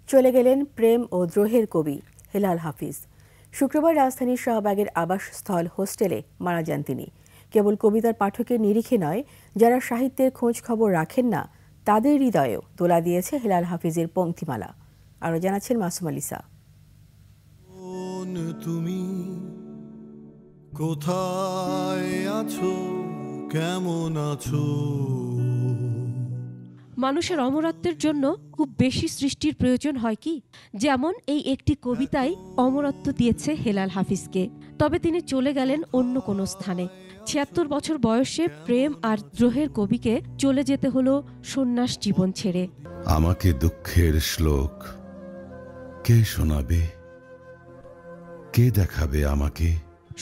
চলে গেলেন প্রেম ও দ্রোহের কবি হেলাল হাফিজ। শুক্রবার রাজধানীর শাহবাগের আবাসস্থল হোস্টেলে মারা যান তিনি। কেবল কবিতার পাঠকের নিরিখে নয়, যারা সাহিত্যের খোঁজ খবর রাখেন না তাদের হৃদয়েও দোলা দিয়েছে হেলাল হাফিজের পংক্তিমালা। আরও জানাচ্ছেন মাসুম আলিসা। তুমি কোথায় আছো, কেমন আছো? মানুষের অমরত্বের জন্য খুব বেশি সৃষ্টির প্রয়োজন হয় কি? যেমন এই একটি কবিতাই অমরত্ব দিয়েছে হেলাল হাফিজকে। তবে তিনি চলে গেলেন অন্য কোনো স্থানে। ৭৬ বছর বয়সে প্রেম আর দ্রোহের কবিকে চলে যেতে হলো সন্ন্যাস জীবন ছেড়ে। আমাকে দুঃখের শ্লোক কে শোনাবে, কে দেখাবে আমাকে?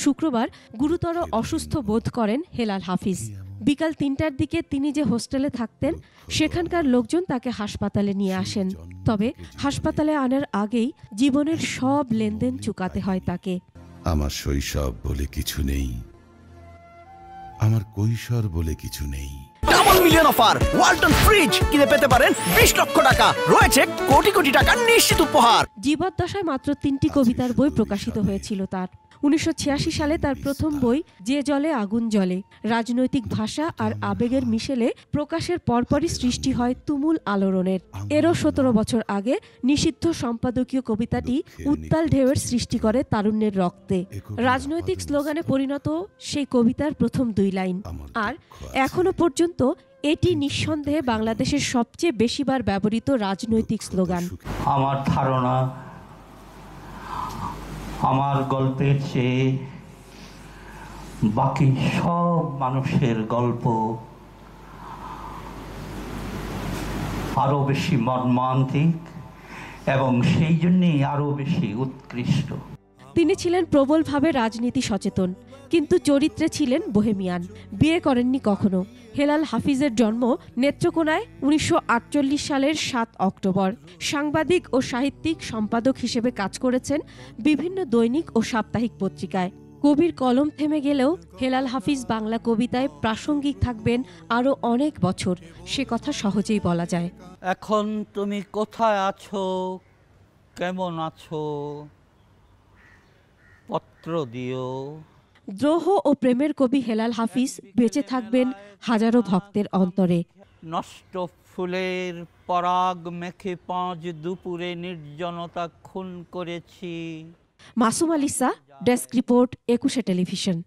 শুক্রবার গুরুতর অসুস্থ বোধ করেন হেলাল হাফিজ। বিকাল ৩টার দিকে তিনি যে হোস্টেলে থাকতেন সেখানকার লোকজন তাকে হাসপাতালে নিয়ে আসেন। তবে হাসপাতালে আনার আগেই জীবনের সব লেনদেন চুকাতে হয় তাকে। আমার শৈশব বলে কিছু নেই, আমার কৈশোর বলে কিছু নেই। Double million offer Walton fridge কিনে পেতে পারেন ২০ লক্ষ টাকা, রয়েছে কোটি কোটি টাকার নিশ্চিত উপহার। জীবদ্দশায় মাত্র ৩টি কবিতার বই প্রকাশিত হয়েছিল তার। ১৯৮৬ সালে তার প্রথম বই যে জলে আগুন জ্বলে রাজনৈতিক ভাষা আর আবেগের মিশেলে প্রকাশের পরপরই সৃষ্টি হয় তুমুল আলোড়নের। এরও ১৭ বছর আগে নিষিদ্ধ সম্পাদকীয় কবিতাটি উত্তাল ঢেউয়ের সৃষ্টি করে তারুণ্যের রক্তে। রাজনৈতিক স্লোগানে পরিণত সেই কবিতার প্রথম ২ লাইন, আর এখনো পর্যন্ত এটি নিঃসন্দেহে বাংলাদেশের সবচেয়ে বেশিবার ব্যবহৃত রাজনৈতিক স্লোগান। আমার ধারণা আমার গল্পের চেয়ে বাকি সব মানুষের গল্প আরো বেশি মর্মান্তিক এবং সেই জন্যই আরো বেশি উৎকৃষ্ট। তিনি ছিলেন প্রবলভাবে রাজনীতি সচেতন, কিন্তু চরিত্রে ছিলেন বোহেমিয়ান। বিয়ে করেননি কখনো। হেলাল হাফিজের জন্ম নেত্রকোনায় ১৯৪৮ সালের ৭ অক্টোবর। সাংবাদিক ও সাহিত্যিক সম্পাদক হিসেবে কাজ করেছেন বিভিন্ন দৈনিক ও সাপ্তাহিক পত্রিকায়। কবির কলম থেমে গেলেও হেলাল হাফিজ বাংলা কবিতায় প্রাসঙ্গিক থাকবেন আরও অনেক বছর, সে কথা সহজেই বলা যায়। এখন তুমি কোথায় আছো, কেমন আছো, পত্র দিও। দ্রোহ ও প্রেমের কবি হেলাল হাফিজ বেঁচে থাকবেন হাজারো ভক্তের অন্তরে। নষ্ট ফুলের পরাগ মেখে ৫ দুপুরে নির্জনতা খুন করেছি। মাসুম আলিসা, ডেস্ক রিপোর্ট, ২১শে টেলিভিশন।